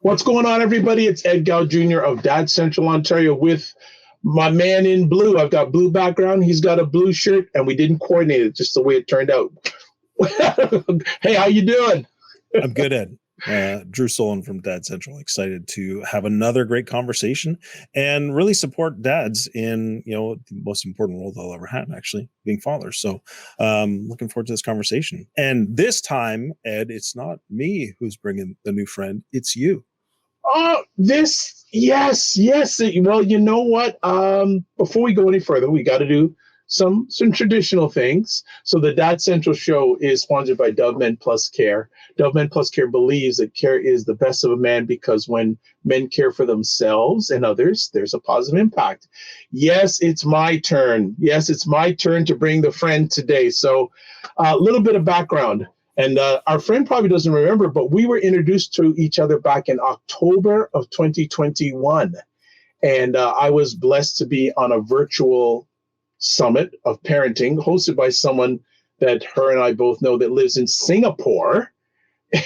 What's going on, everybody? It's Ed Gough Jr. of Dad Central Ontario with my man in blue. I've got blue background. He's got a blue shirt, and we didn't coordinate it, just the way it turned out. Hey, how you doing? I'm good, Ed. Drew Soleyn from Dad Central. Excited to have another great conversation and really support dads in, the most important role they'll ever have, actually, being fathers. So looking forward to this conversation. And this time, Ed, it's not me who's bringing the new friend. It's you. Oh, yes. Well, you know what? Before we go any further, we got to do some traditional things. So the Dad Central show is sponsored by Dove Men Plus Care. Dove Men Plus Care believes that care is the best of a man because when men care for themselves and others, there's a positive impact. Yes, it's my turn. To bring the friend today. So a little bit of background. And our friend probably doesn't remember, but we were introduced to each other back in October of 2021. And I was blessed to be on a virtual summit of parenting hosted by someone that her and I both know that lives in Singapore.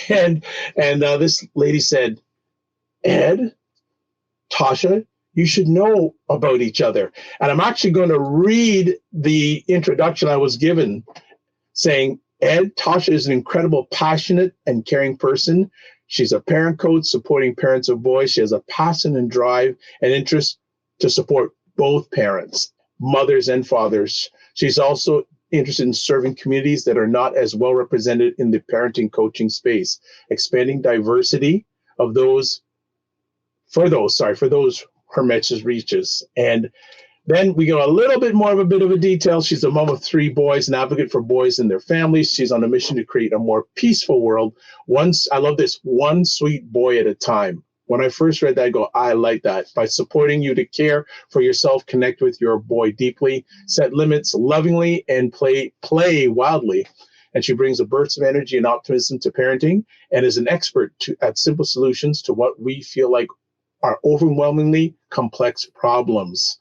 And this lady said, Ed, Tosha, you should know about each other. And I'm actually going to read the introduction I was given saying, Ed, Tosha is an incredible, passionate, and caring person. She's a parent coach supporting parents of boys. She has a passion and drive and interest to support both parents, mothers and fathers. She's also interested in serving communities that are not as well represented in the parenting coaching space, expanding diversity of those her message reaches. And then we go a little bit more of a detail. She's a mom of 3 boys, an advocate for boys and their families. She's on a mission to create a more peaceful world. One sweet boy at a time. When I first read that, I go, I like that. By supporting you to care for yourself, connect with your boy deeply, set limits lovingly, and play wildly. And she brings a burst of energy and optimism to parenting and is an expert at simple solutions to what we feel like are overwhelmingly complex problems.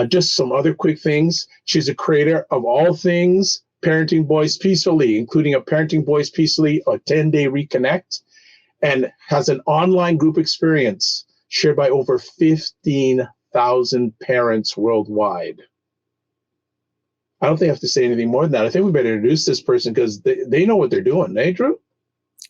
Just some other quick things. She's a creator of all things Parenting Boys Peacefully, including a Parenting Boys Peacefully, a 10-day reconnect, and has an online group experience shared by over 15,000 parents worldwide. I don't think I have to say anything more than that. I think we better introduce this person because they know what they're doing, eh, Drew?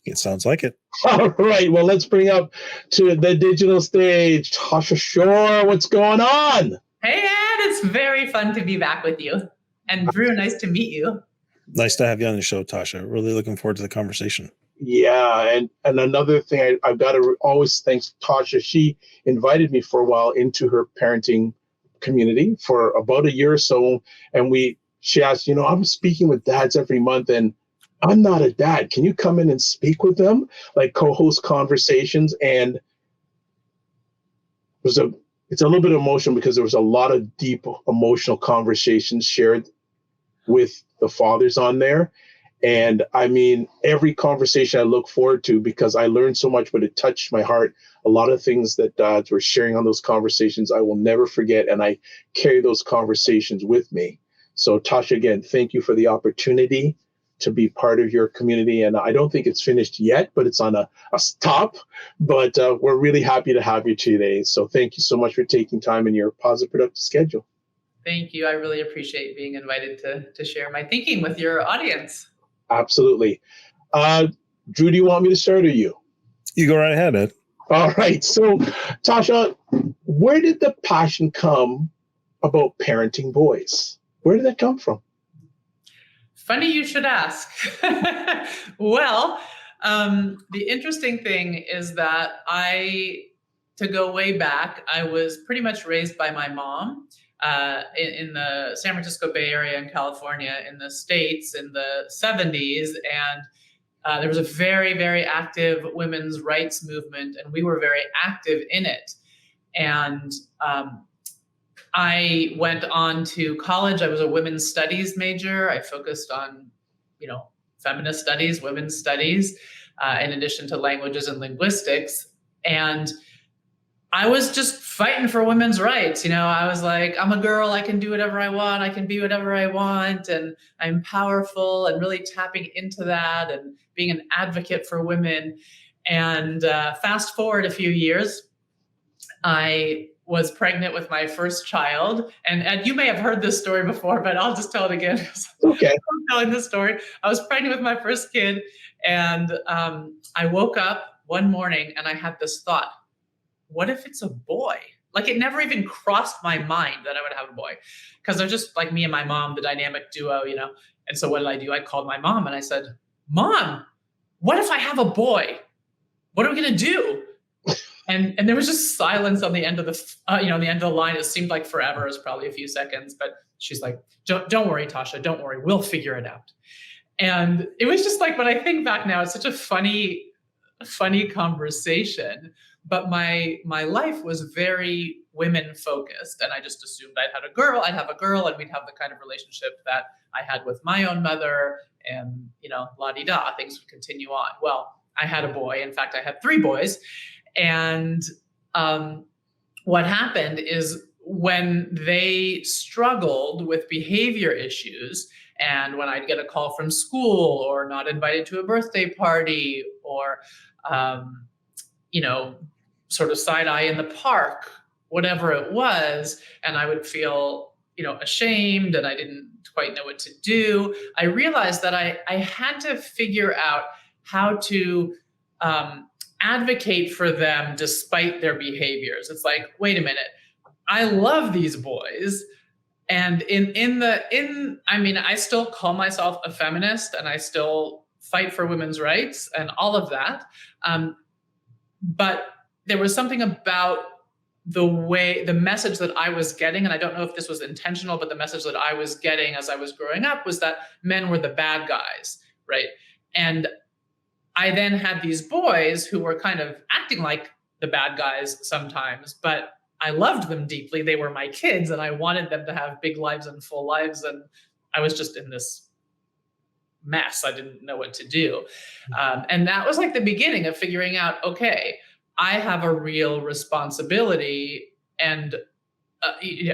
It sounds like it. All right. Well, let's bring up to the digital stage Tosha Schore. What's going on? Hey, Ed, it's very fun to be back with you. And Drew, nice to meet you. Nice to have you on the show, Tosha. Really looking forward to the conversation. Yeah, and another thing I've got to always thank Tosha. She invited me for a while into her parenting community for about a year or so. And she asked, I'm speaking with dads every month and I'm not a dad. Can you come in and speak with them? Like co-host conversations. And it's a little bit emotional because there was a lot of deep emotional conversations shared with the fathers on there. And I mean, every conversation I look forward to because I learned so much, but it touched my heart. A lot of things that dads were sharing on those conversations, I will never forget. And I carry those conversations with me. So Tosha, again, thank you for the opportunity to be part of your community. And I don't think it's finished yet, but it's on a stop. But we're really happy to have you today. So thank you so much for taking time in your positive, productive schedule. Thank you. I really appreciate being invited to share my thinking with your audience. Absolutely. Drew, do you want me to start or you? You go right ahead, Ed. All right. So, Tosha, where did the passion come about parenting boys? Where did that come from? Funny you should ask. Well, the interesting thing is that to go way back, I was pretty much raised by my mom in the San Francisco Bay Area in California in the States in the 70s. And there was a very, very active women's rights movement, and we were very active in it. And I went on to college. I was a women's studies major. I focused on, feminist studies, women's studies, in addition to languages and linguistics. And I was just fighting for women's rights. I was like, I'm a girl. I can do whatever I want. I can be whatever I want. And I'm powerful and really tapping into that and being an advocate for women. And fast forward a few years, I was pregnant with my first child. And you may have heard this story before, but I'll just tell it again. Okay. I'm telling this story. I was pregnant with my first kid, and I woke up one morning and I had this thought, what if it's a boy? Like, it never even crossed my mind that I would have a boy, because they're just like me and my mom, the dynamic duo, you know? And so what did I do? I called my mom and I said, Mom, what if I have a boy? What are we going to do? And there was just silence on the end of the, the end of the line. It seemed like forever. It was probably a few seconds, but she's like, don't worry, Tosha, don't worry. We'll figure it out. And it was just like, when I think back now, it's such a funny conversation, but my life was very women focused. And I just assumed I'd have a girl, and we'd have the kind of relationship that I had with my own mother, and, la-di-da, things would continue on. Well, I had a boy. In fact, I had 3 boys. And what happened is, when they struggled with behavior issues, and when I'd get a call from school, or not invited to a birthday party, or, sort of side eye in the park, whatever it was, and I would feel, ashamed, and I didn't quite know what to do, I realized that I had to figure out how to advocate for them despite their behaviors. It's like, wait a minute, I love these boys. And I still call myself a feminist, and I still fight for women's rights and all of that. But there was something about the message that I was getting, and I don't know if this was intentional, but the message that I was getting as I was growing up was that men were the bad guys, right? And I then had these boys who were kind of acting like the bad guys sometimes, but I loved them deeply. They were my kids, and I wanted them to have big lives and full lives. And I was just in this mess. I didn't know what to do. And that was like the beginning of figuring out, okay, I have a real responsibility, and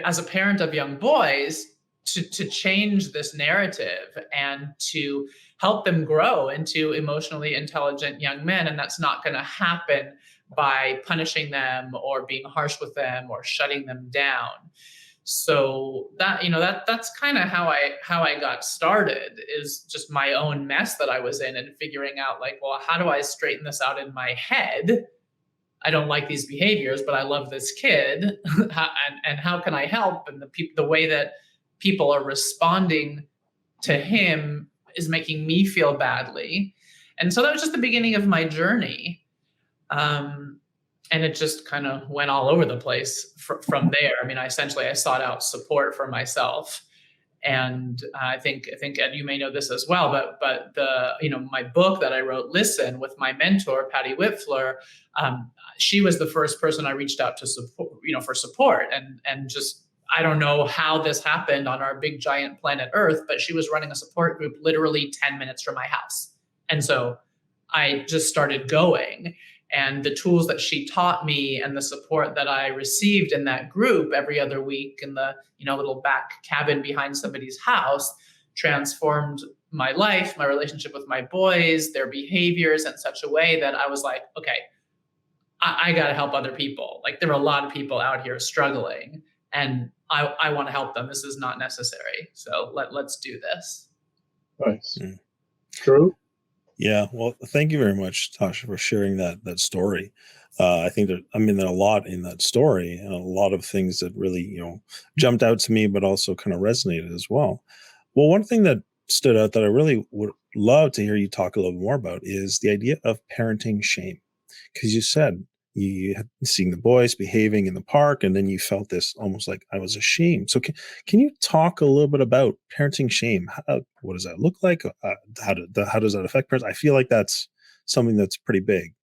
as a parent of young boys, to change this narrative and to help them grow into emotionally intelligent young men. And that's not going to happen by punishing them or being harsh with them or shutting them down. So that's kind of how I got started, is just my own mess that I was in, and figuring out, like, well, how do I straighten this out in my head? I don't like these behaviors, but I love this kid. and how can I help? And the way that people are responding to him is making me feel badly. And so that was just the beginning of my journey. And it just kind of went all over the place from there. I mean, I sought out support for myself. And I think Ed, you may know this as well, but my book that I wrote, Listen, with my mentor, Patty Whitfler, she was the first person I reached out to support, for support. And just, I don't know how this happened on our big giant planet Earth, but she was running a support group literally 10 minutes from my house. And so I just started going. And the tools that she taught me and the support that I received in that group every other week in the little back cabin behind somebody's house transformed my life, my relationship with my boys, their behaviors in such a way that I was like, okay, I got to help other people. Like, there are a lot of people out here struggling, and I want to help them. This is not necessary. So let's do this. Nice. True. Yeah, well, thank you very much, Tosha, for sharing that story. I think there are a lot in that story, and a lot of things that really, jumped out to me, but also kind of resonated as well. Well, one thing that stood out that I really would love to hear you talk a little more about is the idea of parenting shame. Because you said you had seen the boys behaving in the park, and then you felt this almost like I was ashamed. So can you talk a little bit about parenting shame? What does that look like? How does that affect parents? I feel like that's something that's pretty big.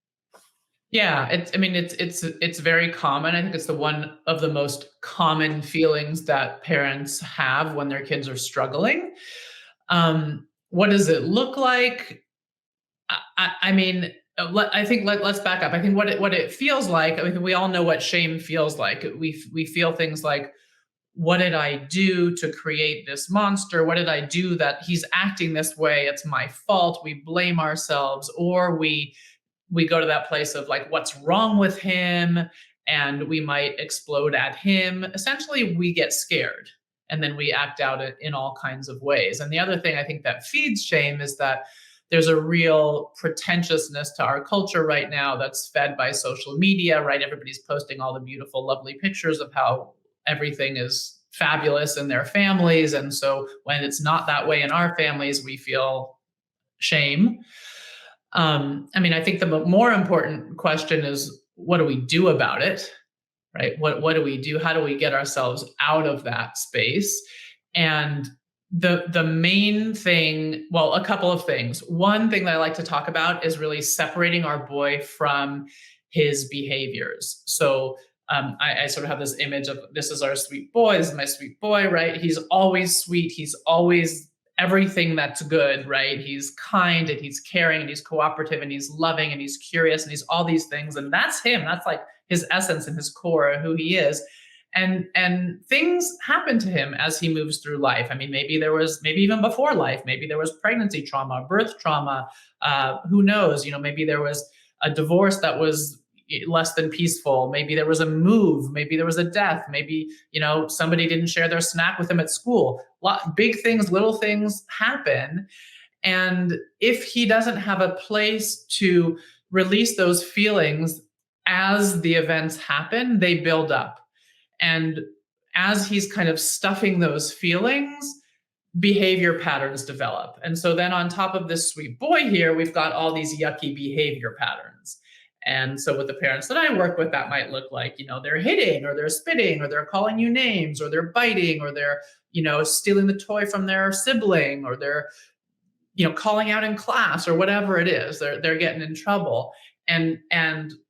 Yeah, it's very common. I think it's one of the most common feelings that parents have when their kids are struggling. What does it look like? I think let's back up. I think what it feels like. I mean, we all know what shame feels like. We feel things like, what did I do to create this monster? What did I do that he's acting this way? It's my fault. We blame ourselves, or we we go to that place of like, what's wrong with him? And we might explode at him. Essentially, we get scared and then we act out in all kinds of ways. And the other thing I think that feeds shame is that there's a real pretentiousness to our culture right now that's fed by social media, right? Everybody's posting all the beautiful, lovely pictures of how everything is fabulous in their families. And so when it's not that way in our families, we feel shame. I mean, I think the more important question is, what do we do about it? Right? What do we do? How do we get ourselves out of that space? And the main thing, well, a couple of things. One thing that I like to talk about is really separating our boy from his behaviors. So I sort of have this image of, this is our sweet boy, this is my sweet boy, right? He's always sweet. He's always everything that's good, right? He's kind and he's caring and he's cooperative and he's loving and he's curious and he's all these things. And that's him. That's like his essence and his core, who he is. And things happen to him as he moves through life. I mean, maybe even before life, maybe there was pregnancy trauma, birth trauma, who knows, maybe there was a divorce that was less than peaceful. Maybe there was a move, maybe there was a death, maybe, somebody didn't share their snack with him at school. Big things, little things happen. And if he doesn't have a place to release those feelings as the events happen, they build up. And as he's kind of stuffing those feelings, behavior patterns develop. And so then on top of this sweet boy here, we've got all these yucky behavior patterns. And so with the parents that I work with, that might look like, they're hitting or they're spitting or they're calling you names or they're biting or they're, stealing the toy from their sibling or they're, calling out in class or whatever it is. They're getting in trouble. And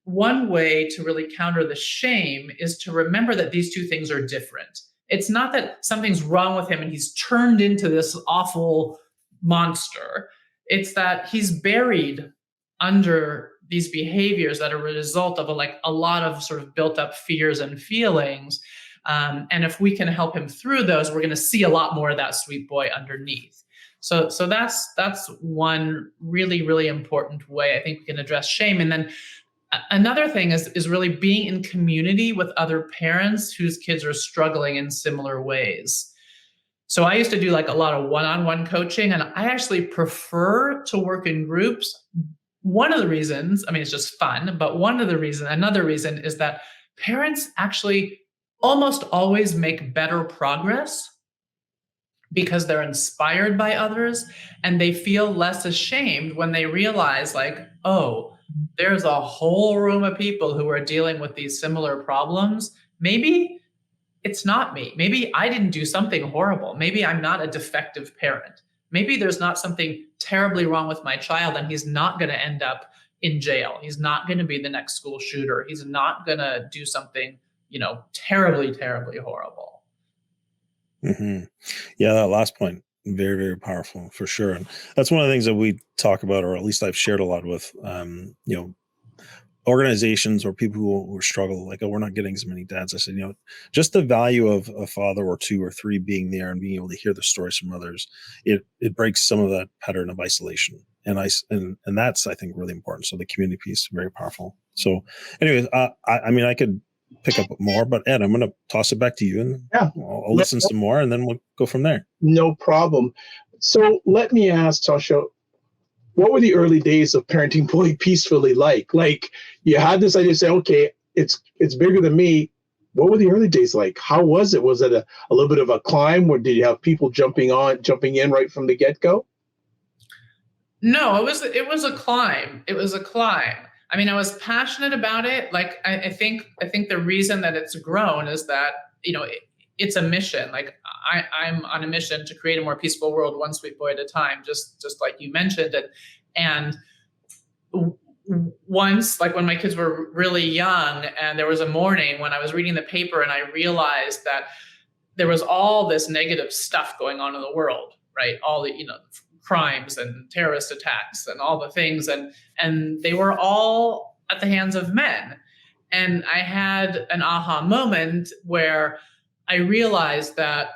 one way to really counter the shame is to remember that these two things are different. It's not that something's wrong with him and he's turned into this awful monster. It's that he's buried under these behaviors that are a result of a lot of sort of built up fears and feelings. And if we can help him through those, we're going to see a lot more of that sweet boy underneath. So that's one really, really important way I think we can address shame. And then another thing is really being in community with other parents whose kids are struggling in similar ways. So I used to do a lot of one-on-one coaching, and I actually prefer to work in groups. One of the reasons, it's just fun, but another reason is that parents actually almost always make better progress because they're inspired by others and they feel less ashamed when they realize oh, there's a whole room of people who are dealing with these similar problems. Maybe it's not me. Maybe I didn't do something horrible. Maybe I'm not a defective parent. Maybe there's not something terribly wrong with my child and he's not going to end up in jail. He's not going to be the next school shooter. He's not going to do something, terribly, terribly horrible. Mm-hmm. Yeah, that last point, very, very powerful for sure. And that's one of the things that we talk about, or at least I've shared a lot with, organizations or people who struggle, we're not getting as many dads. I said, just the value of a father or two or three being there and being able to hear the stories from others, it breaks some of that pattern of isolation. And that's, I think, really important. So the community piece, very powerful. So anyways, I could pick up more, but Ed, I'm going to toss it back to you and I'll listen some more and then we'll go from there. No problem. So let me ask Tosha, what were the early days of parenting boy peacefully like? You had this idea, say, okay, it's bigger than me. What were the early days like? How was it? Was it a little bit of a climb, or did you have people jumping in right from the get-go? No, it was a climb. It was a climb. I was passionate about it. I think the reason that it's grown is that, it's a mission. I'm on a mission to create a more peaceful world, one sweet boy at a time, just like you mentioned. And once, when my kids were really young, and there was a morning when I was reading the paper and I realized that there was all this negative stuff going on in the world, right? All the, crimes and terrorist attacks and all the things. And they were all at the hands of men. And I had an aha moment where I realized that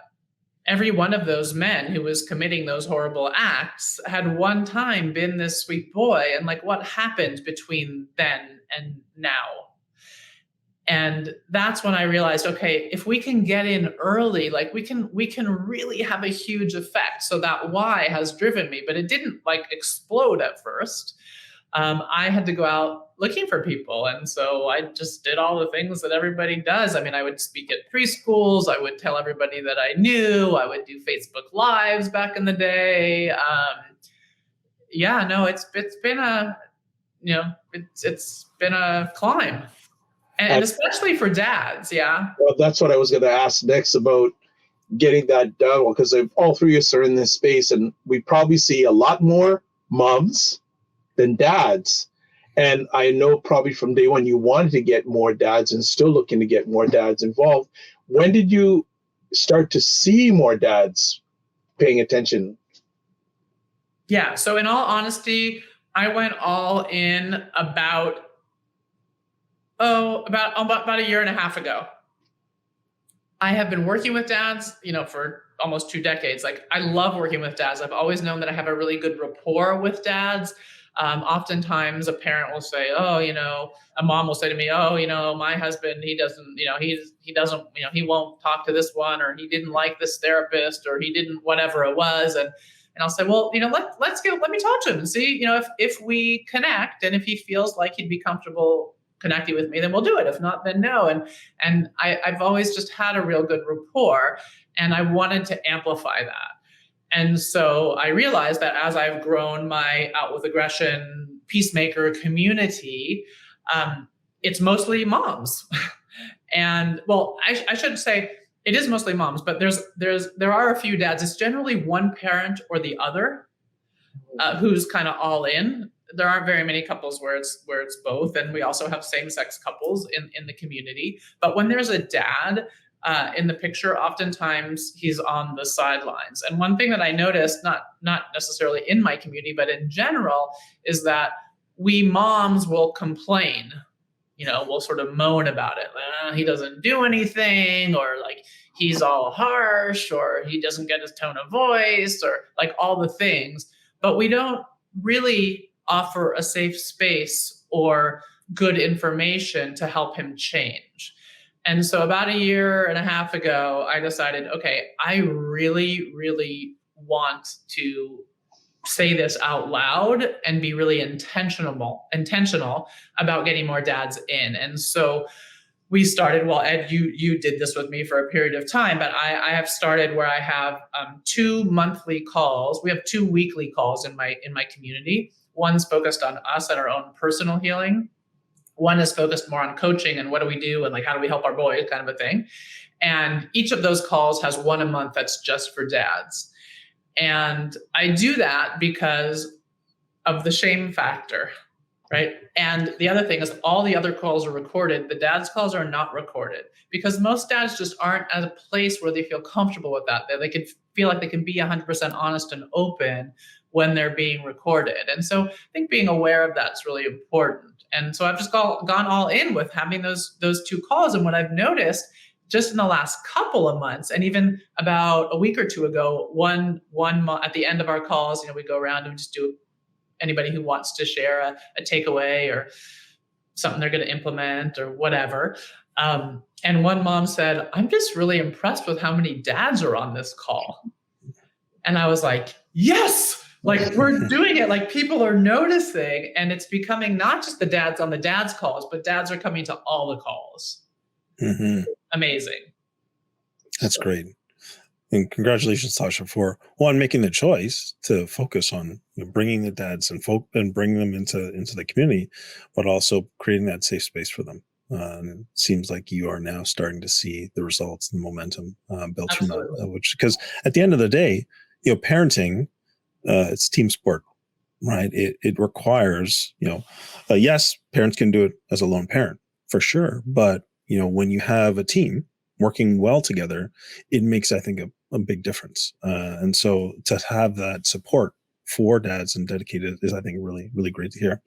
every one of those men who was committing those horrible acts had one time been this sweet boy. And like, what happened between then and now? And that's when I realized, okay, if we can get in early, like we can really have a huge effect. So that why has driven me, but it didn't like explode at first. I had to go out looking for people. And so I just did all the things that everybody does. I mean, I would speak at preschools. I would tell everybody that I knew. I would do Facebook Lives back in the day. Yeah, no, it's been a, it's been a climb. And especially for dads, yeah. Well, that's what I was going to ask next about getting that done, because all three of us are in this space, and we probably see a lot more moms than dads. And I know probably from day one you wanted to get more dads and still looking to get more dads involved. When did you start to see more dads paying attention? Yeah, so in all honesty, I went all in about a year and a half ago. I have been working with dads, for almost 2 decades. Like, I love working with dads. I've always known that I have a really good rapport with dads. Oftentimes a parent will say, a mom will say to me, my husband, he doesn't, he won't talk to this one, or he didn't like this therapist, or he didn't, whatever it was. And I'll say, well, let me talk to him and see, if we connect, and if he feels like he'd be comfortable connecting with me, then we'll do it. If not, then no. And I've always just had a real good rapport, and I wanted to amplify that. And so I realized that as I've grown my Out With Aggression Peacemaker community, it's mostly moms. And well, I should say it is mostly moms, but there are a few dads. It's generally one parent or the other who's kind of all in. There aren't very many couples where it's both. And we also have same-sex couples in the community. But when there's a dad in the picture, oftentimes he's on the sidelines. And one thing that I noticed, not necessarily in my community, but in general, is that we moms will complain. We'll sort of moan about it. He doesn't do anything, or like he's all harsh, or he doesn't get his tone of voice, or like all the things. But we don't really offer a safe space or good information to help him change. And so about a year and a half ago, I decided, okay, I really, really want to say this out loud and be really intentional about getting more dads in. And so we started, well, Ed, you did this with me for a period of time, but I have started where I have 2 monthly calls. We have 2 weekly calls in my community. One's focused on us and our own personal healing. One is focused more on coaching and what do we do and like how do we help our boys, kind of a thing. And each of those calls has one a month that's just for dads. And I do that because of the shame factor, right? And the other thing is all the other calls are recorded. The dads' calls are not recorded because most dads just aren't at a place where they feel comfortable with that. They can feel like they can be 100% honest and open when they're being recorded. And so I think being aware of that's really important. And so I've just gone all in with having those 2 calls. And what I've noticed just in the last couple of months, and even about a week or 2 ago, one month at the end of our calls, we go around and just do anybody who wants to share a takeaway or something they're going to implement or whatever. And one mom said, I'm just really impressed with how many dads are on this call. And I was like, yes, like we're doing it. Like people are noticing, and it's becoming not just the dads on the dads calls, but dads are coming to all the calls. Mm-hmm. Amazing. That's great. And congratulations, Tosha, for making the choice to focus on bringing the dads and bring them into the community, but also creating that safe space for them. And it seems like you are now starting to see the results and the momentum built Absolutely. from that. Which, because at the end of the day, parenting, it's team sport, right? It requires, yes, parents can do it as a lone parent for sure, but when you have a team working well together, it makes, I think, a big difference. And so to have that support for dads and dedicated is, I think, really, really great to hear.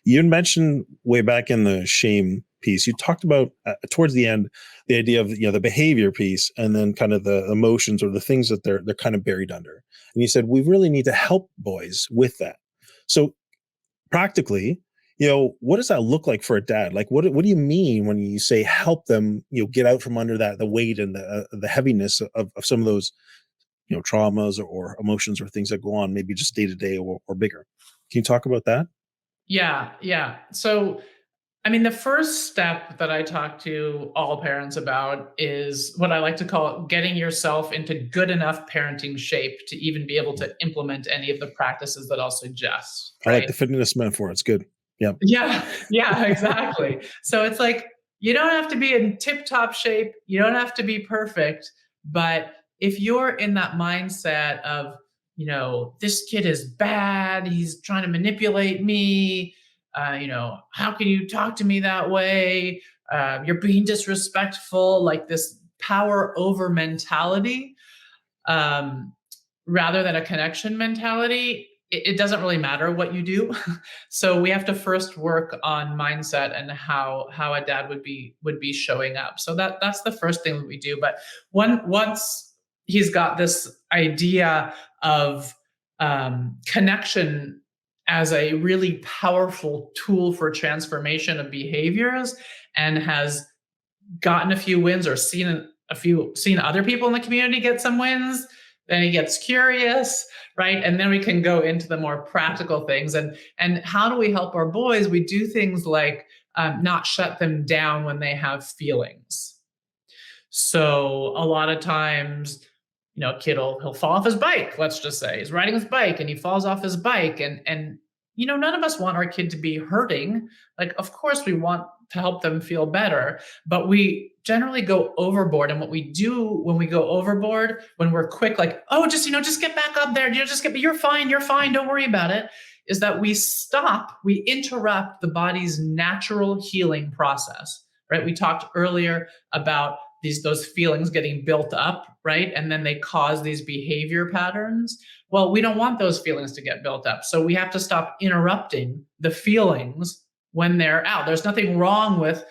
You mentioned way back in the shame piece. You talked about towards the end the idea of the behavior piece, and then kind of the emotions or the things that they're kind of buried under. And you said we really need to help boys with that. So practically, what does that look like for a dad? Like, what do you mean when you say help them, get out from under the weight and the heaviness of some of those, traumas or emotions or things that go on, maybe just day to day or bigger. Can you talk about that? Yeah. So, I mean, the first step that I talk to all parents about is what I like to call getting yourself into good enough parenting shape to even be able to implement any of the practices that I'll suggest. I like Right? the fitness metaphor. It's good. Yeah. Yeah, exactly. So it's like you don't have to be in tip-top shape, you don't have to be perfect, but if you're in that mindset of, this kid is bad, he's trying to manipulate me, how can you talk to me that way? You're being disrespectful, like this power over mentality. Um, Rather than a connection mentality, it doesn't really matter what you do. So we have to first work on mindset and how a dad would be showing up. So that's the first thing that we do. But once he's got this idea of connection as a really powerful tool for transformation of behaviors, and has gotten a few wins or seen other people in the community get some wins, then he gets curious, right? And then we can go into the more practical things. And how do we help our boys? We do things like not shut them down when they have feelings. So a lot of times, a kid he'll fall off his bike. Let's just say he's riding his bike and he falls off his bike, and none of us want our kid to be hurting. Like, of course, we want to help them feel better, but we generally go overboard. And what we do when we go overboard, when we're quick, like, oh, just get back up there, you're fine, don't worry about it, is that we interrupt the body's natural healing process, right? We talked earlier about those feelings getting built up, right? And then they cause these behavior patterns. Well, we don't want those feelings to get built up. So we have to stop interrupting the feelings when they're out. There's nothing wrong with,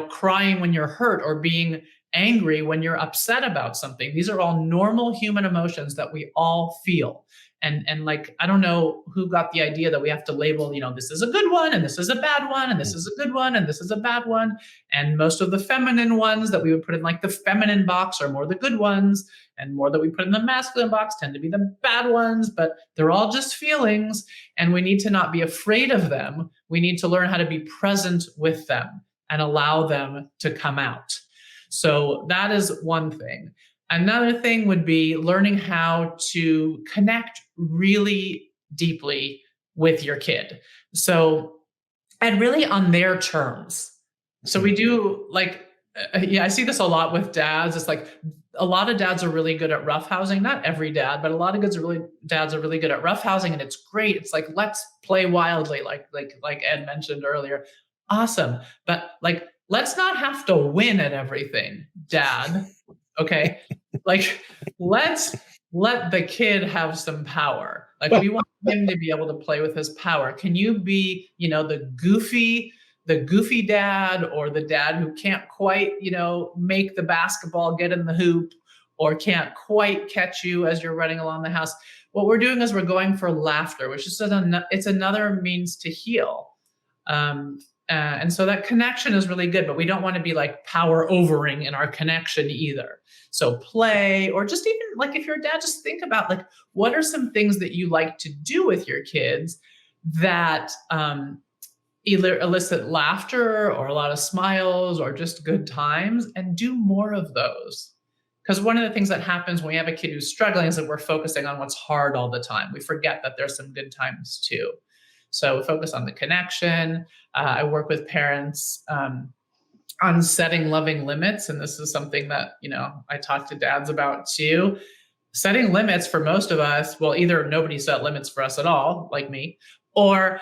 crying when you're hurt or being angry when you're upset about something. These are all normal human emotions that we all feel. And like, I don't know who got the idea that we have to label, this is a good one and this is a bad one and this is a good one and this is a bad one. And most of the feminine ones that we would put in like the feminine box are more the good ones, and more that we put in the masculine box tend to be the bad ones, but they're all just feelings, and we need to not be afraid of them. We need to learn how to be present with them and allow them to come out. So that is one thing. Another thing would be learning how to connect really deeply with your kid. So, and really on their terms. So we do I see this a lot with dads. It's like a lot of dads are really good at roughhousing. Not every dad, but a lot of dads are really good at roughhousing, and it's great. It's like, let's play wildly, like Ed mentioned earlier. Awesome. But let's not have to win at everything, dad. Okay. Let's let the kid have some power. We want him to be able to play with his power. Can you be, the goofy dad, or the dad who can't quite, make the basketball get in the hoop, or can't quite catch you as you're running along the house? What we're doing is we're going for laughter, which is it's another means to heal. And so that connection is really good, but we don't want to be power overing in our connection either. So play, or just even if you're a dad, just think about what are some things that you like to do with your kids that either elicit laughter or a lot of smiles or just good times, and do more of those. Because one of the things that happens when we have a kid who's struggling is that we're focusing on what's hard all the time. We forget that there's some good times too. So we focus on the connection. I work with parents on setting loving limits. And this is something that, I talk to dads about too. Setting limits for most of us, well, either nobody set limits for us at all, like me, or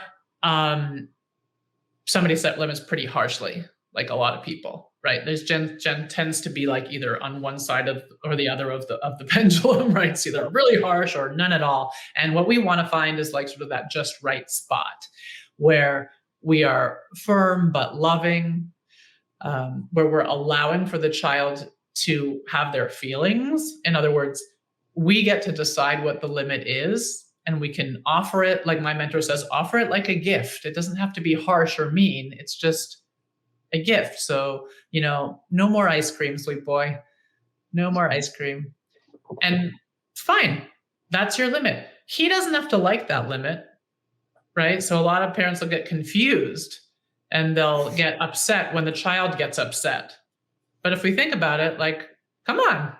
somebody set limits pretty harshly, like a lot of people, right? There's Jen tends to be either on one side or the other of the pendulum, right? It's either really harsh or none at all. And what we want to find is sort of that just right spot where we are firm but loving, where we're allowing for the child to have their feelings. In other words, we get to decide what the limit is, and we can offer it, like my mentor says, offer it like a gift. It doesn't have to be harsh or mean. It's just a gift. So, no more ice cream, sweet boy. No more ice cream. And fine, that's your limit. He doesn't have to like that limit, right? So a lot of parents will get confused and they'll get upset when the child gets upset. But if we think about it, like, come on,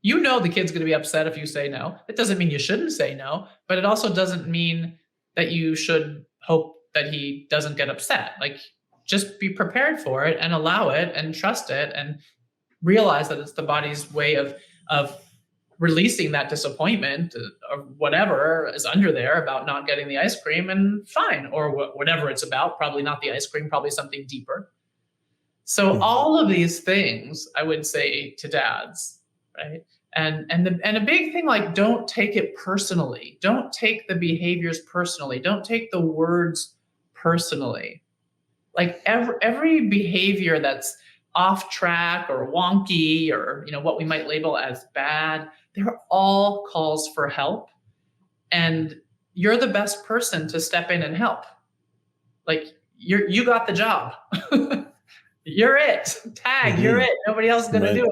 the kid's going to be upset if you say no. It doesn't mean you shouldn't say no, but it also doesn't mean that you should hope that he doesn't get upset. Like, just be prepared for it and allow it and trust it and realize that it's the body's way of releasing that disappointment or whatever is under there about not getting the ice cream, and fine, or whatever it's about, probably not the ice cream, probably something deeper. So all of these things I would say to dads, right? And a big thing, like, don't take it personally. Don't take the behaviors personally. Don't take the words personally. Like every behavior that's off track or wonky or what we might label as bad, they're all calls for help, and you're the best person to step in and help. Like, you got the job. You're it. Tag, you're it. Nobody else is going to do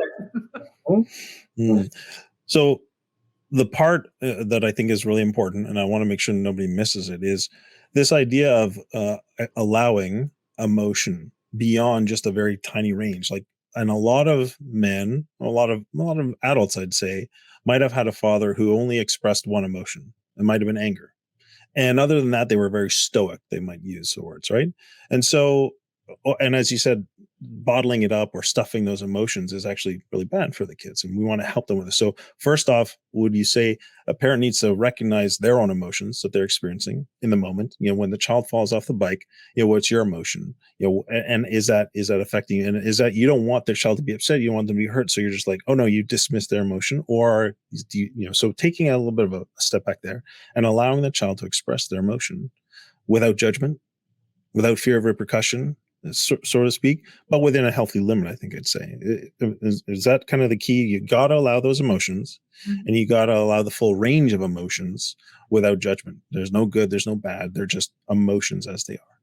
it. So the part that I think is really important, and I want to make sure nobody misses it, is this idea of allowing emotion beyond just a very tiny range. Like, and a lot of men, a lot of adults, I'd say, might have had a father who only expressed one emotion. It might have been anger. And other than that, they were very stoic. They might use the words, right? And so, and as you said, bottling it up or stuffing those emotions is actually really bad for the kids, and we want to help them with it. So first off, would you say a parent needs to recognize their own emotions that they're experiencing in the moment? When the child falls off the bike, what's your emotion? And is that affecting you? And is that you don't want their child to be upset, you don't want them to be hurt, so you're just like, oh no, you dismiss their emotion? Or do you, so taking a little bit of a step back there and allowing the child to express their emotion without judgment, without fear of repercussion, so to speak, but within a healthy limit, I think I'd say. Is that kind of the key? You got to allow those emotions, and you got to allow the full range of emotions without judgment. There's no good, there's no bad. They're just emotions as they are.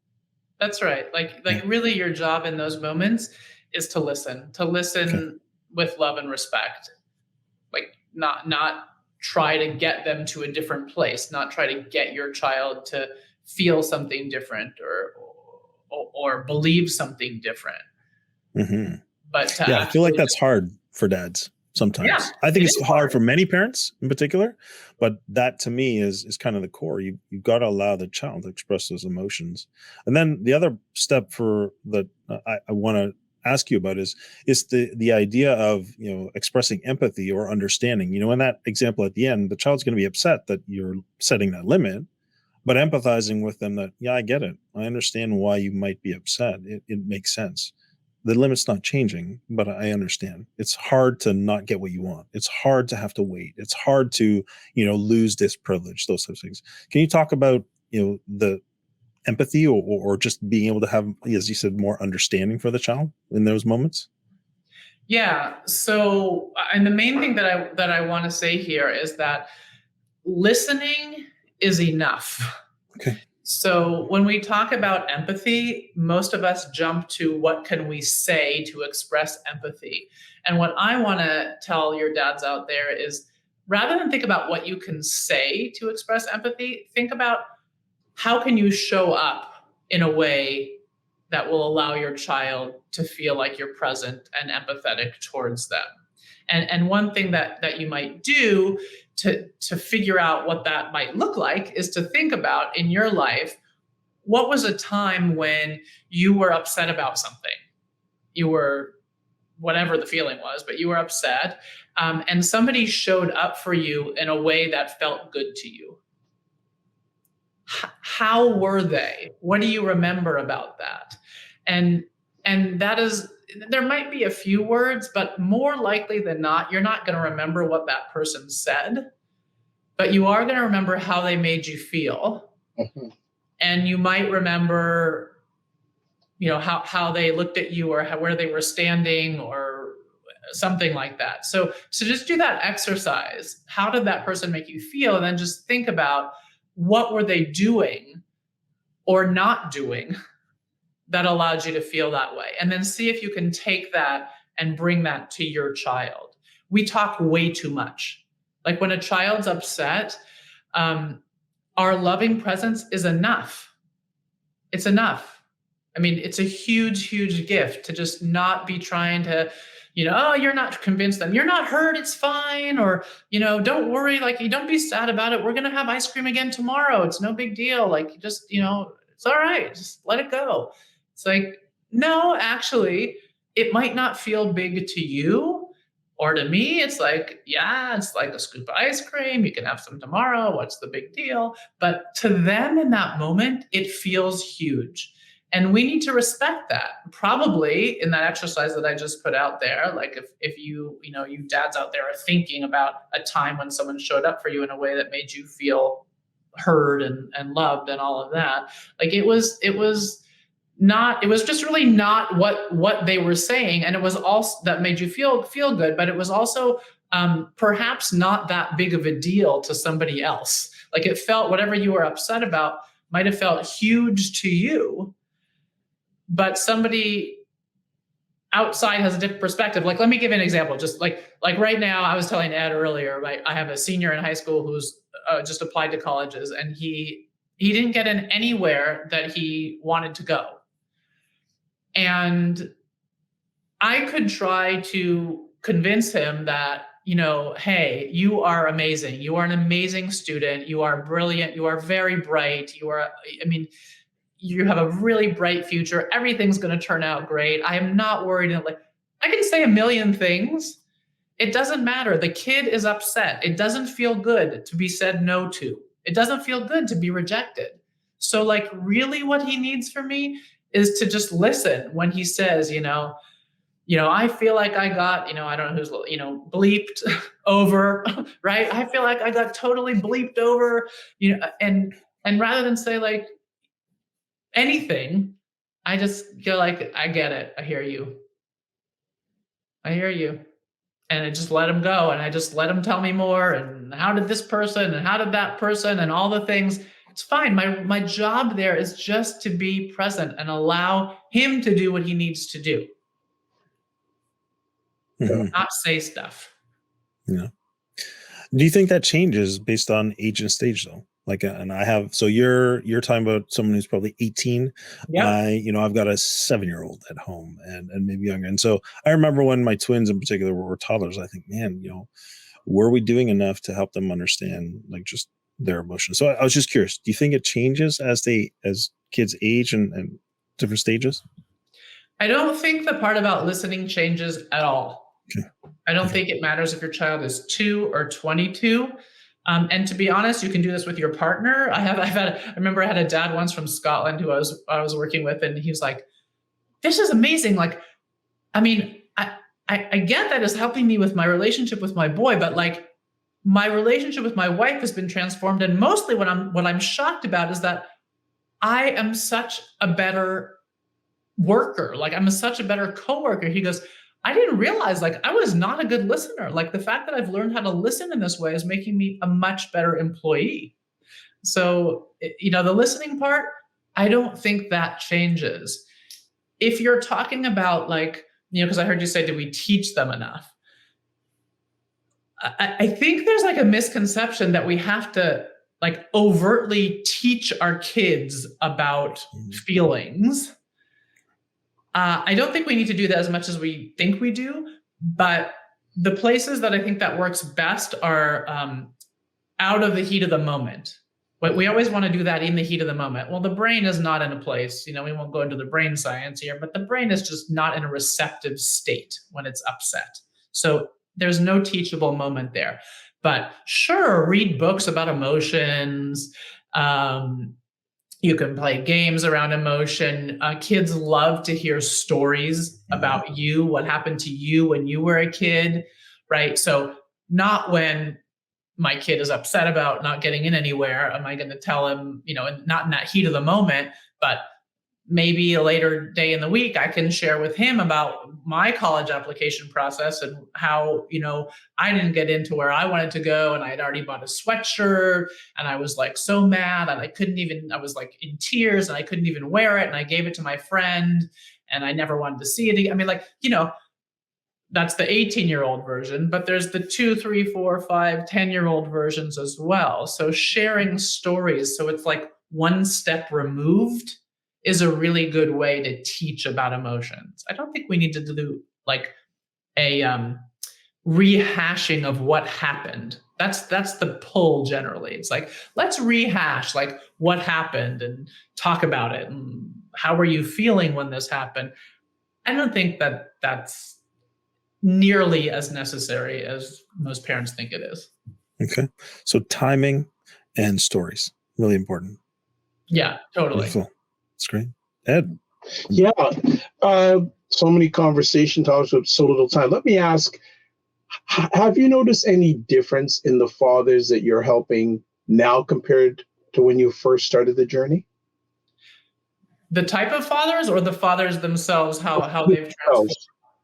That's right. Like really your job in those moments is to listen with love and respect. Like not try to get them to a different place, not try to get your child to feel something different or believe something different. Mm-hmm. But I feel like that's hard for dads sometimes. Yeah, I think it's hard for many parents in particular, but that to me is kind of the core. You've got to allow the child to express those emotions. And then the other step for that I want to ask you about is the idea of expressing empathy or understanding. In that example at the end, the child's going to be upset that you're setting that limit, but empathizing with them that, I get it. I understand why you might be upset. It makes sense. The limit's not changing, but I understand. It's hard to not get what you want. It's hard to have to wait. It's hard to, lose this privilege, those types of things. Can you talk about, the empathy or just being able to have, as you said, more understanding for the child in those moments? Yeah. So, and the main thing that I want to say here is that listening is enough. Okay. So when we talk about empathy, most of us jump to what can we say to express empathy. And what I want to tell your dads out there is, rather than think about what you can say to express empathy, think about how can you show up in a way that will allow your child to feel like you're present and empathetic towards them. And one thing that you might do to figure out what that might look like is to think about in your life, what was a time when you were upset about something? You were, whatever the feeling was, but you were upset, and somebody showed up for you in a way that felt good to you. How were they? What do you remember about that? And that is, there might be a few words, but more likely than not, you're not going to remember what that person said, but you are going to remember how they made you feel. Mm-hmm. And you might remember how they looked at you, or where they were standing, or something like that. So just do that exercise. How did that person make you feel? And then just think about, what were they doing or not doing that allowed you to feel that way? And then see if you can take that and bring that to your child. We talk way too much. Like when a child's upset, our loving presence is enough. It's enough. I mean, it's a huge, huge gift to just not be trying to, oh, you're not convinced them. You're not hurt. It's fine. Or, don't worry. Like, you don't be sad about it. We're going to have ice cream again tomorrow. It's no big deal. Like, just, it's all right. Just let it go. It's like, no, actually, it might not feel big to you or to me. It's like, yeah, it's like a scoop of ice cream. You can have some tomorrow. What's the big deal? But to them in that moment, it feels huge. And we need to respect that. Probably in that exercise that I just put out there, like if you dads out there are thinking about a time when someone showed up for you in a way that made you feel heard and loved and all of that, like it was just really not what they were saying. And it was also that made you feel good, but it was also perhaps not that big of a deal to somebody else. Like it felt, whatever you were upset about might have felt huge to you, but somebody outside has a different perspective. Like, let me give you an example. Just like right now, I was telling Ed earlier, right? I have a senior in high school who's just applied to colleges, and he didn't get in anywhere that he wanted to go. And I could try to convince him that, hey, you are amazing. You are an amazing student. You are brilliant. You are very bright. You have a really bright future. Everything's going to turn out great. I am not worried. Like, I can say a million things. It doesn't matter. The kid is upset. It doesn't feel good to be said no to. It doesn't feel good to be rejected. So like, really what he needs from me is to just listen when he says, I feel like I got, I don't know who's, bleeped over, right? I feel like I got totally bleeped over, and rather than say like anything, I just feel like, I get it. I hear you. And I just let him go. And I just let him tell me more. And how did this person and how did that person and all the things. It's fine. My job there is just to be present and allow him to do what he needs to do. Mm-hmm. Not say stuff. Yeah. Do you think that changes based on age and stage though? Like, and I have, so you're talking about someone who's probably 18. Yep. I've got a 7-year-old at home and maybe younger. And so I remember when my twins in particular were toddlers, I think, man, were we doing enough to help them understand like just their emotions? So I was just curious, do you think it changes as kids age and different stages? I don't think the part about listening changes at all. Okay. I don't think it matters if your child is 2 or 22. And to be honest, you can do this with your partner. I remember I had a dad once from Scotland who I was working with, and he was like, "This is amazing. Like, I mean, I get that it's helping me with my relationship with my boy, but like my relationship with my wife has been transformed. And mostly what I'm shocked about is that I am such a better worker. Like I'm such a better coworker." He goes, "I didn't realize like I was not a good listener. Like the fact that I've learned how to listen in this way is making me a much better employee." So, the listening part, I don't think that changes. If you're talking about like, because I heard you say, do we teach them enough? I think there's like a misconception that we have to like overtly teach our kids about feelings. I don't think we need to do that as much as we think we do, but the places that I think that works best are out of the heat of the moment. But we always want to do that in the heat of the moment. Well, the brain is not in a place, we won't go into the brain science here, but the brain is just not in a receptive state when it's upset. So there's no teachable moment there. But sure, read books about emotions. You can play games around emotion. Kids love to hear stories about you, what happened to you when you were a kid, right? So not when my kid is upset about not getting in anywhere am I going to tell him, not in that heat of the moment, but maybe a later day in the week, I can share with him about my college application process and how, I didn't get into where I wanted to go. And I had already bought a sweatshirt and I was like so mad and I was like in tears and I couldn't even wear it. And I gave it to my friend and I never wanted to see it again. I mean, that's the 18-year-old version, but there's the 2, 3, 4, 5, 10-year-old versions as well. So sharing stories, so it's like one step removed, is a really good way to teach about emotions. I don't think we need to do like a rehashing of what happened. That's the pull generally. It's like, let's rehash like what happened and talk about it and how were you feeling when this happened. I don't think that that's nearly as necessary as most parents think it is. Okay. So timing and stories, really important. Yeah, totally. Beautiful. That's great. Ed? Yeah. So many conversation topics with so little time. Let me ask, have you noticed any difference in the fathers that you're helping now compared to when you first started the journey? The type of fathers or the fathers themselves, how they've transformed?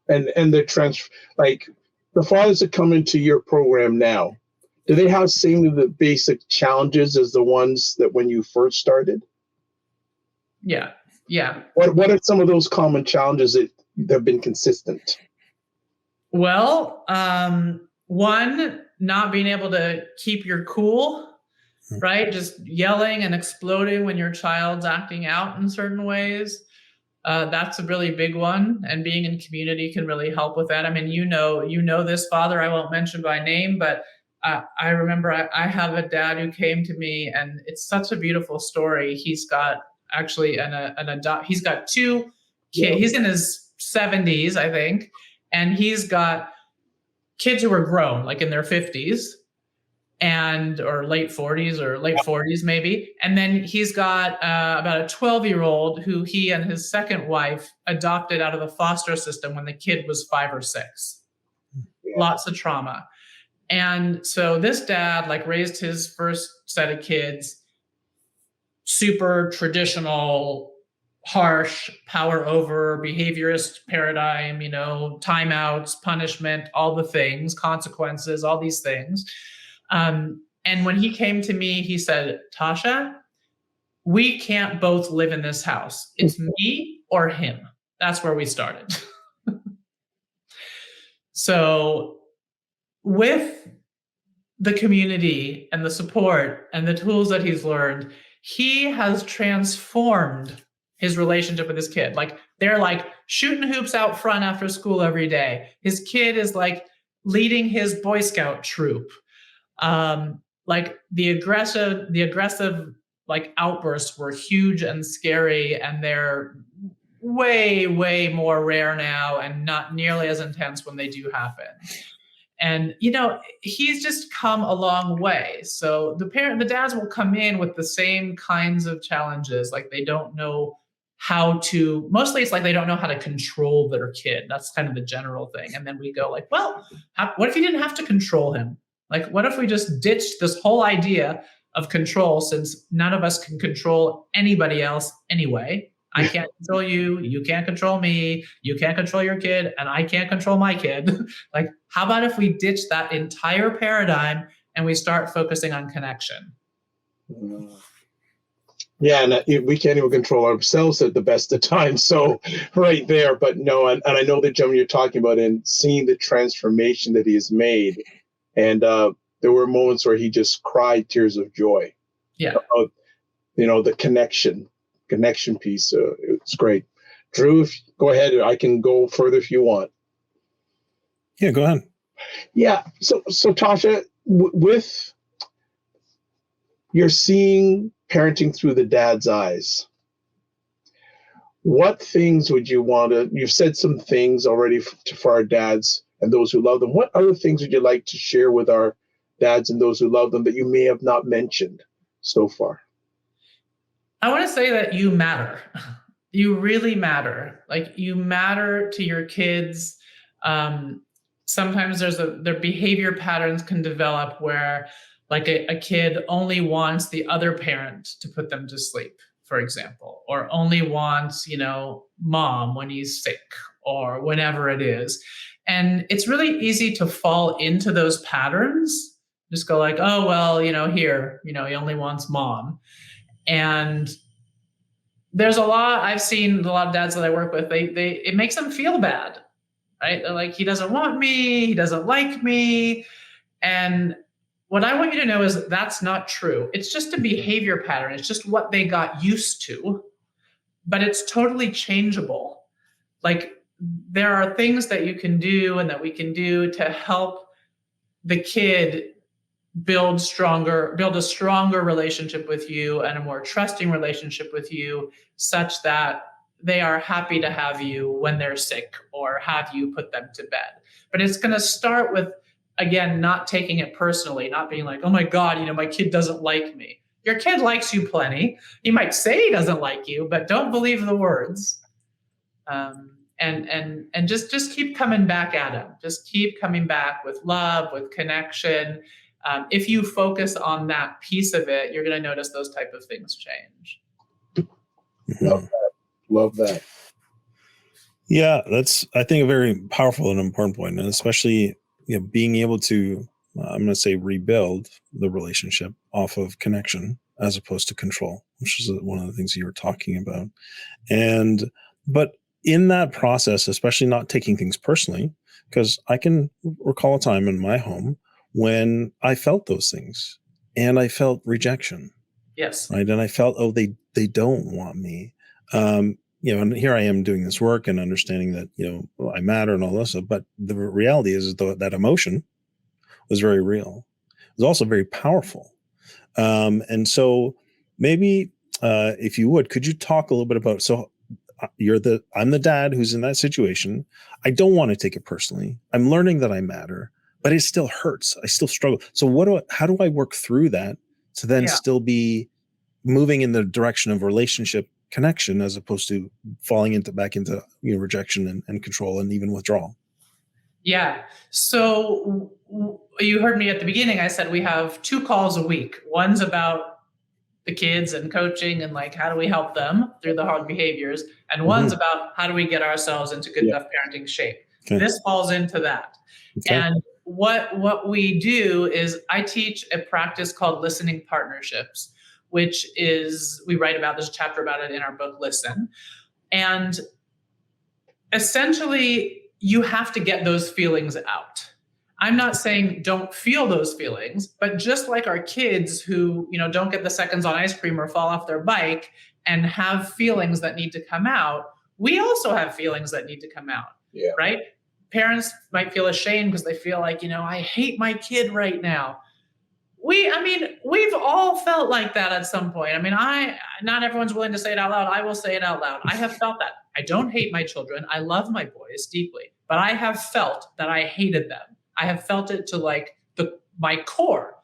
And the like the fathers that come into your program now, do they have same of the basic challenges as the ones that when you first started? Yeah. What are some of those common challenges that have been consistent? Well, one, not being able to keep your cool, right? Just yelling and exploding when your child's acting out in certain ways. That's a really big one, and being in community can really help with that. I mean, you know this father, I won't mention by name, but I remember I have a dad who came to me, and it's such a beautiful story. He's got actually he's got 2 kids. Yeah. He's in his 70s, I think, and he's got kids who are grown, like in their 50s. Or late 40s or late 40s maybe. And then he's got about a 12-year-old who he and his second wife adopted out of the foster system when the kid was 5 or 6. Yeah. Lots of trauma. And so this dad like raised his first set of kids, super traditional, harsh, power over, behaviorist paradigm, timeouts, punishment, all the things, consequences, all these things. And when he came to me, he said, Tosha, we can't both live in this house. It's me or him. That's where we started. So with the community and the support and the tools that he's learned, he has transformed his relationship with his kid. Like they're like shooting hoops out front after school every day. His kid is like leading his Boy Scout troop. Like the aggressive like outbursts were huge and scary, and they're way, way more rare now and not nearly as intense when they do happen. And, he's just come a long way. So the dads will come in with the same kinds of challenges. Like they don't know mostly it's like they don't know how to control their kid. That's kind of the general thing. And then we go like, well, what if you didn't have to control him? Like, what if we just ditched this whole idea of control, since none of us can control anybody else anyway? I can't control you. You can't control me. You can't control your kid. And I can't control my kid. Like, how about if we ditch that entire paradigm and we start focusing on connection? Yeah, and we can't even control ourselves at the best of times. So right there, but no, and I know the gentleman you're talking about, and seeing the transformation that he has made. And there were moments where he just cried tears of joy. Yeah. The connection piece. It's great. Drew, go ahead. I can go further if you want. Yeah, go ahead. Yeah. So Tosha, with you're seeing parenting through the dad's eyes, what things would you want to, you've said some things already for our dads and those who love them. What other things would you like to share with our dads and those who love them that you may have not mentioned so far? I want to say that you matter. You really matter. Like you matter to your kids. Sometimes their behavior patterns can develop where like a kid only wants the other parent to put them to sleep for example, or only wants, mom when he's sick or whenever it is. And it's really easy to fall into those patterns. Just go like, oh, well, here, he only wants mom. And I've seen a lot of dads that I work with, it makes them feel bad, right? They're like, he doesn't want me, he doesn't like me. And what I want you to know is that's not true. It's just a behavior pattern. It's just what they got used to, but it's totally changeable. Like, there are things that you can do and that we can do to help the kid build a stronger relationship with you and a more trusting relationship with you, such that they are happy to have you when they're sick or have you put them to bed. But it's going to start with, again, not taking it personally, not being like, oh my God, my kid doesn't like me. Your kid likes you plenty. He might say he doesn't like you, but don't believe the words. And just keep coming back at him. Just keep coming back with love, with connection. If you focus on that piece of it, you're going to notice those type of things change. Love that. Yeah, that's, I think, a very powerful and important point, and especially being able to, I'm going to say, rebuild the relationship off of connection as opposed to control, which is one of the things you were talking about. But in that process, especially not taking things personally, because I can recall a time in my home when I felt those things and I felt rejection. Yes. Right. And I felt, oh, they don't want me. And here I am doing this work and understanding that, I matter and all this stuff. But the reality is that emotion was very real. It was also very powerful. And so maybe if you would, could you talk a little bit about, so I'm the dad who's in that situation. I don't want to take it personally. I'm learning that I matter, but it still hurts. I still struggle. So how do I work through that to then still be moving in the direction of relationship connection as opposed to falling back into rejection and control and even withdrawal? Yeah. So you heard me at the beginning. I said we have 2 calls a week. One's about the kids and coaching and like, how do we help them through the hard behaviors? And one's about how do we get ourselves into good enough parenting shape? Okay. This falls into that. Okay. And what we do is I teach a practice called listening partnerships, which is, we write about, there's a chapter about it in our book, Listen. And essentially you have to get those feelings out. I'm not saying don't feel those feelings, but just like our kids who, don't get the seconds on ice cream or fall off their bike and have feelings that need to come out, we also have feelings that need to come out, right? Parents might feel ashamed because they feel like, I hate my kid right now. We've all felt like that at some point. Not everyone's willing to say it out loud. I will say it out loud. I have felt that. I don't hate my children. I love my boys deeply, but I have felt that I hated them. I have felt it to like my core,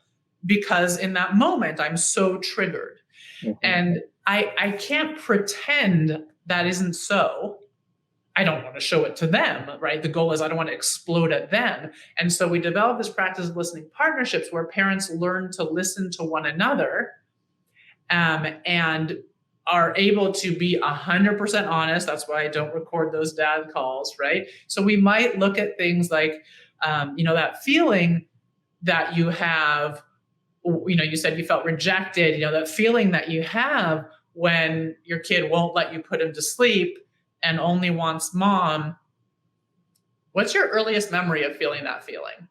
because in that moment I'm so triggered. Mm-hmm. And I can't pretend that isn't so. I don't want to show it to them, right? The goal is I don't want to explode at them. And so we develop this practice of listening partnerships where parents learn to listen to one another and are able to be 100% honest. That's why I don't record those dad calls, right? So we might look at things like, that feeling that you have, you said you felt rejected, that feeling that you have when your kid won't let you put him to sleep and only wants mom. What's your earliest memory of feeling that feeling?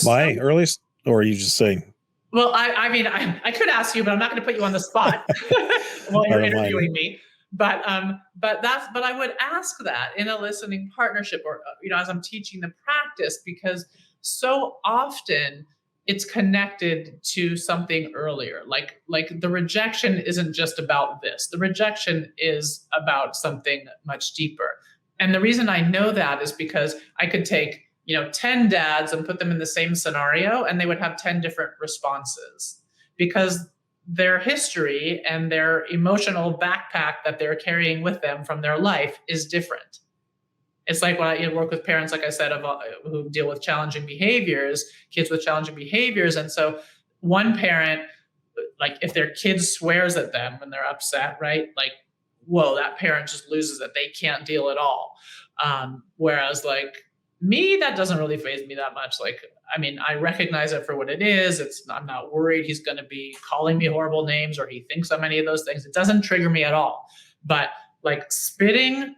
My earliest, or are you just saying? Well, I could ask you, but I'm not going to put you on the spot while you're interviewing me. But I would ask that in a listening partnership, or as I'm teaching the practice, because so often it's connected to something earlier. Like the rejection isn't just about this. The rejection is about something much deeper. And the reason I know that is because I could take 10 dads and put them in the same scenario, and they would have 10 different responses, because their history and their emotional backpack that they're carrying with them from their life is different. It's like when I work with parents, like I said, who deal with challenging behaviors, kids with challenging behaviors. And so one parent like if their kid swears at them when they're upset, right? Like, whoa, that parent just loses it. They can't deal at all. Whereas like me, that doesn't really faze me that much. Like, I mean, I recognize it for what it is. I'm not worried he's going to be calling me horrible names or he thinks I'm any of those things. It doesn't trigger me at all. But like spitting,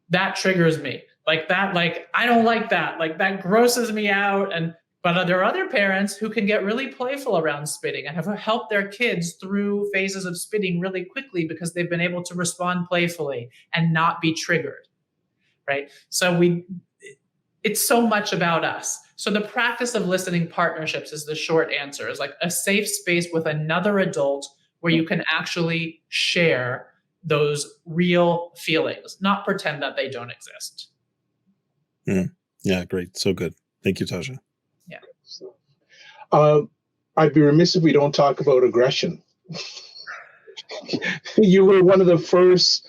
that triggers me. Like that, like, I don't like that. Like that grosses me out. But there are other parents who can get really playful around spitting and have helped their kids through phases of spitting really quickly because they've been able to respond playfully and not be triggered, right? So it's so much about us. So the practice of listening partnerships is the short answer, is like a safe space with another adult where you can actually share those real feelings, not pretend that they don't exist. Yeah, great. So good. Thank you, Tosha. Yeah. I'd be remiss if we don't talk about aggression. You were one of the first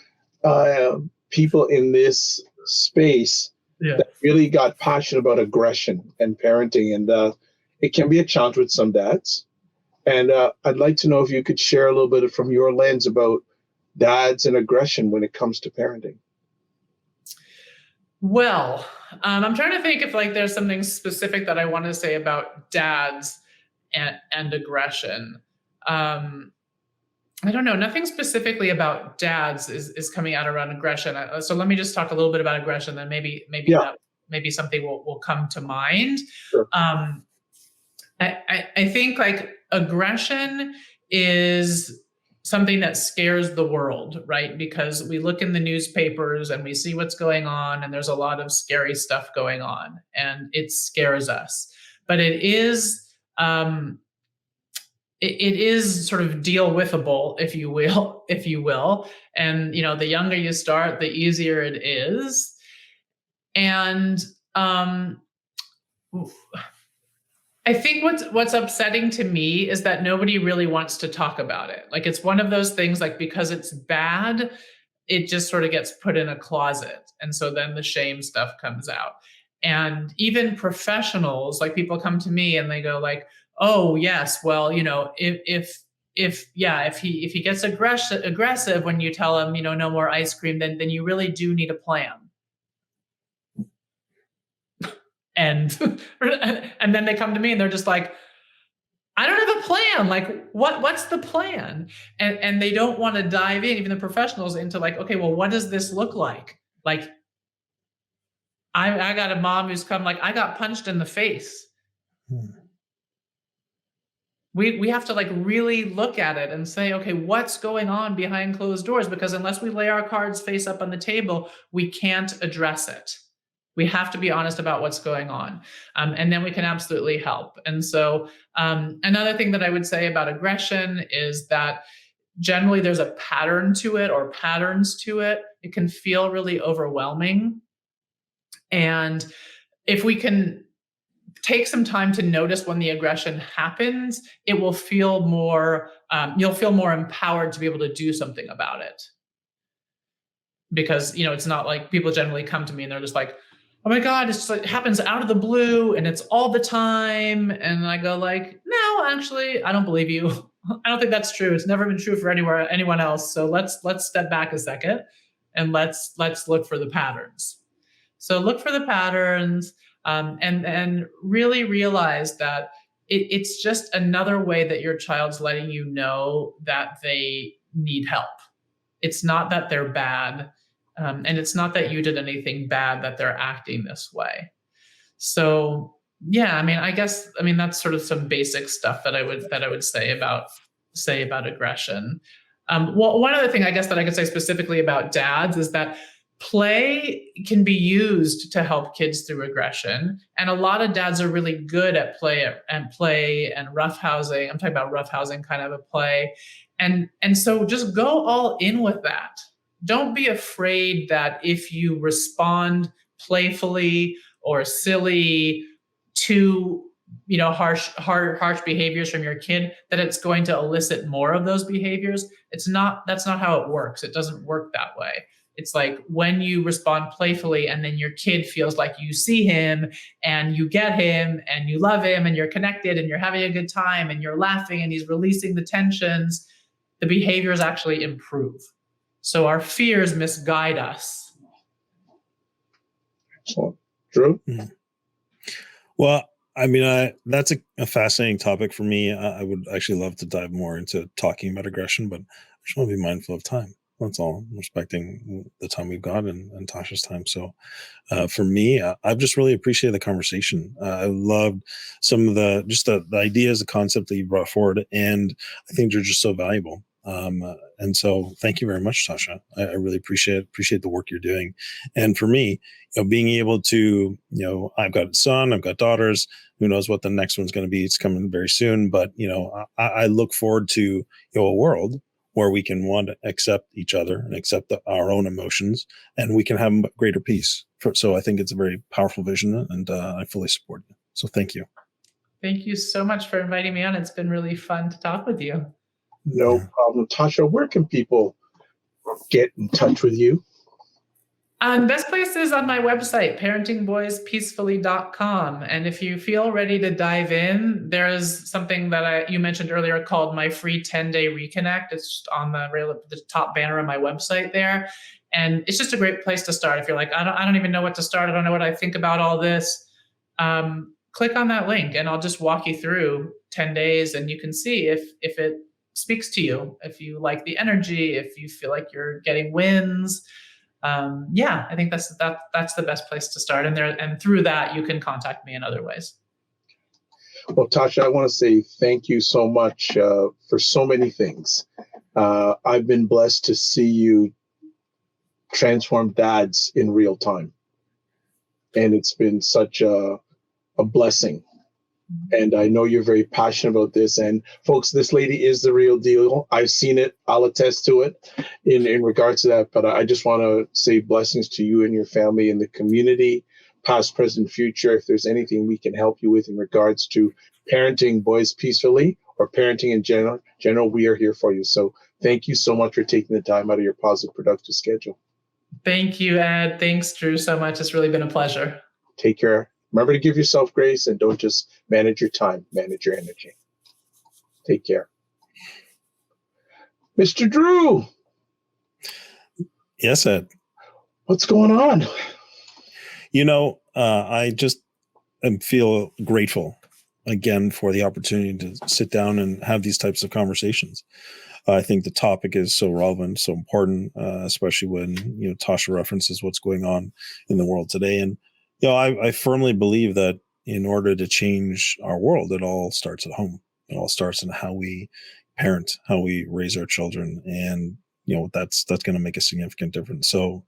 people in this space that really got passionate about aggression and parenting. And it can be a challenge with some dads. And I'd like to know if you could share a little bit from your lens about dads and aggression when it comes to parenting. Well, I'm trying to think if like there's something specific that I want to say about dads and aggression. I don't know. Nothing specifically about dads is coming out around aggression. So let me just talk a little bit about aggression, then maybe something will come to mind. Sure. I think like aggression is something that scares the world, right? Because we look in the newspapers and we see what's going on, and there's a lot of scary stuff going on, and it scares us. But it is sort of deal withable, if you will. And the younger you start, the easier it is. And I think what's upsetting to me is that nobody really wants to talk about it. Like it's one of those things, like because it's bad, it just sort of gets put in a closet. And so then the shame stuff comes out. And even professionals, like people come to me and they go like, oh yes, well, if he gets aggressive when you tell him, no more ice cream, then you really do need a plan. And then they come to me and they're just like, I don't have a plan. Like, what's the plan? And they don't want to dive in, even the professionals, into like, okay, well, what does this look like? Like, I got a mom who's come like, I got punched in the face. We have to like really look at it and say, okay, what's going on behind closed doors? Because unless we lay our cards face up on the table, we can't address it. We have to be honest about what's going on. And then we can absolutely help. And so another thing that I would say about aggression is that generally there's a pattern to it or patterns to it. It can feel really overwhelming. And if we can take some time to notice when the aggression happens, it will feel more, you'll feel more empowered to be able to do something about it. Because, it's not like people generally come to me and they're just like, oh my God, it's just like, it happens out of the blue and it's all the time. And I go like, no, actually, I don't believe you. I don't think that's true. It's never been true for anyone else. So let's step back a second and let's look for the patterns. So look for the patterns and really realize that it's just another way that your child's letting you know that they need help. It's not that they're bad. And it's not that you did anything bad that they're acting this way. So yeah, I guess that's sort of some basic stuff that I would say about aggression. Well, one other thing I guess that I could say specifically about dads is that play can be used to help kids through aggression, and a lot of dads are really good at play and roughhousing. I'm talking about roughhousing kind of a play, and so just go all in with that. Don't be afraid that if you respond playfully or silly to harsh behaviors from your kid, that it's going to elicit more of those behaviors. That's not how it works. It doesn't work that way. It's like when you respond playfully and then your kid feels like you see him and you get him and you love him and you're connected and you're having a good time and you're laughing and he's releasing the tensions, the behaviors actually improve. So our fears misguide us. Excellent. Drew? Mm. Well, I mean, that's a fascinating topic for me. I would actually love to dive more into talking about aggression, but I just want to be mindful of time. That's all. Respecting the time we've got and Tasha's time. So for me, I've just really appreciated the conversation. I loved some of the ideas, the concept that you brought forward, and I think they're just so valuable. And so thank you very much, Tosha. I really appreciate the work you're doing. And for me, being able to, I've got a son, I've got daughters, who knows what the next one's going to be. It's coming very soon, but, I look forward to, a world where we can accept each other and accept our own emotions, and we can have greater peace. So I think it's a very powerful vision, and I fully support it. So thank you. Thank you so much for inviting me on. It's been really fun to talk with you. No problem. Tosha, where can people get in touch with you? The best place is on my website, parentingboyspeacefully.com. And if you feel ready to dive in, there's something that you mentioned earlier called my free 10-day reconnect. It's just on the top banner on my website there. And it's just a great place to start. If you're like, I don't even know what to start. I don't know what I think about all this. Click on that link and I'll just walk you through 10 days and you can see if it speaks to you, if you like the energy, if you feel like you're getting wins. I think that's the best place to start. And through that, you can contact me in other ways. Well, Tosha, I want to say thank you so much for so many things. I've been blessed to see you transform dads in real time. And it's been such a blessing. And I know you're very passionate about this. And folks, this lady is the real deal. I've seen it. I'll attest to it in regards to that. But I just want to say blessings to you and your family and the community, past, present, future. If there's anything we can help you with in regards to parenting boys peacefully or parenting in general, we are here for you. So thank you so much for taking the time out of your positive, productive schedule. Thank you, Ed. Thanks, Drew, so much. It's really been a pleasure. Take care. Remember to give yourself grace and don't just manage your time, manage your energy. Take care. Mr. Drew. Yes, Ed. What's going on? I just feel grateful again for the opportunity to sit down and have these types of conversations. I think the topic is so relevant, so important, especially when, Tosha references what's going on in the world today. And I firmly believe that in order to change our world, it all starts at home. It all starts in how we parent, how we raise our children. And, that's going to make a significant difference. So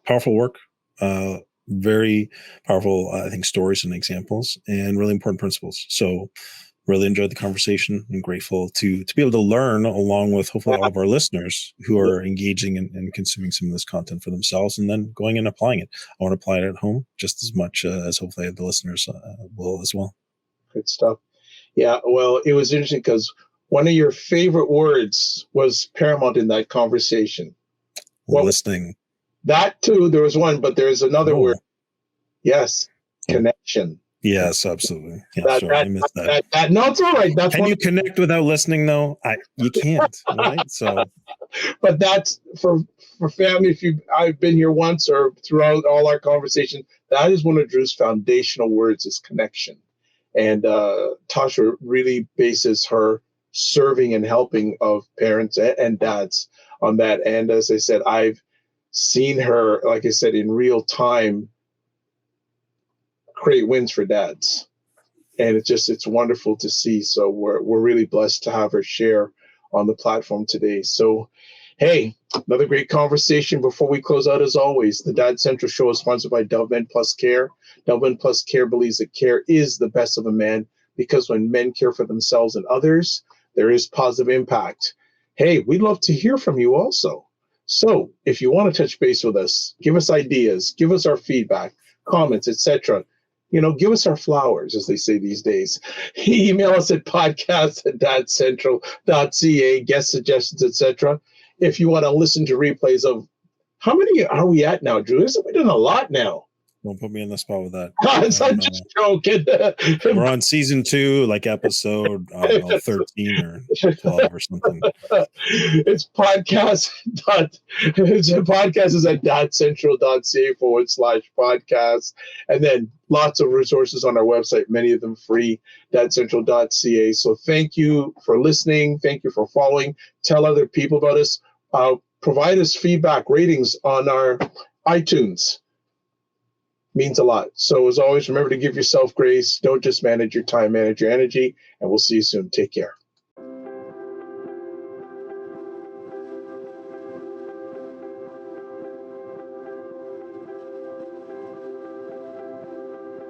powerful work, very powerful, I think, stories and examples and really important principles. So really enjoyed the conversation and grateful to be able to learn along with hopefully all of our listeners who are engaging and consuming some of this content for themselves and then going and applying it. I want to apply it at home just as much as hopefully the listeners will as well. Good stuff. Yeah, well, it was interesting because one of your favorite words was paramount in that conversation. Listening. That too, there was one, but there's another word. Yes, connection. Yes, absolutely. Yeah, sure. I missed that. No, it's all right. Can you connect without listening, though? You can't, right? So, but that's for family. If I've been here once or throughout all our conversation, that is one of Drew's foundational words is connection. And Tosha really bases her serving and helping of parents and dads on that. And as I said, I've seen her, like I said, in real time, create wins for dads, and it's wonderful to see. So we're really blessed to have her share on the platform today. So hey, another great conversation. Before we close out, as always, the Dad Central Show is sponsored by Dove Men Plus Care. Dove Men Plus Care believes that care is the best of a man, because when men care for themselves and others, there is positive impact. Hey, we'd love to hear from you also. So if you want to touch base with us, give us ideas, give us our feedback, comments, etc. Give us our flowers, as they say these days. Email us at podcast@dadcentral.ca, guest suggestions, etc. If you want to listen to replays of How many are we at now, Drew? We're doing a lot now. Don't put me in the spot with that. I'm just joking. We're on season 2, like episode 13 or 12 or something. It's podcast. It's a podcast is at dadcentral.ca/podcast, and then lots of resources on our website, many of them free, dadcentral.ca. So thank you for listening. Thank you for following. Tell other people about us. Provide us feedback, ratings on our iTunes. Means a lot. So as always, remember to give yourself grace. Don't just manage your time, manage your energy, and we'll see you soon. Take care.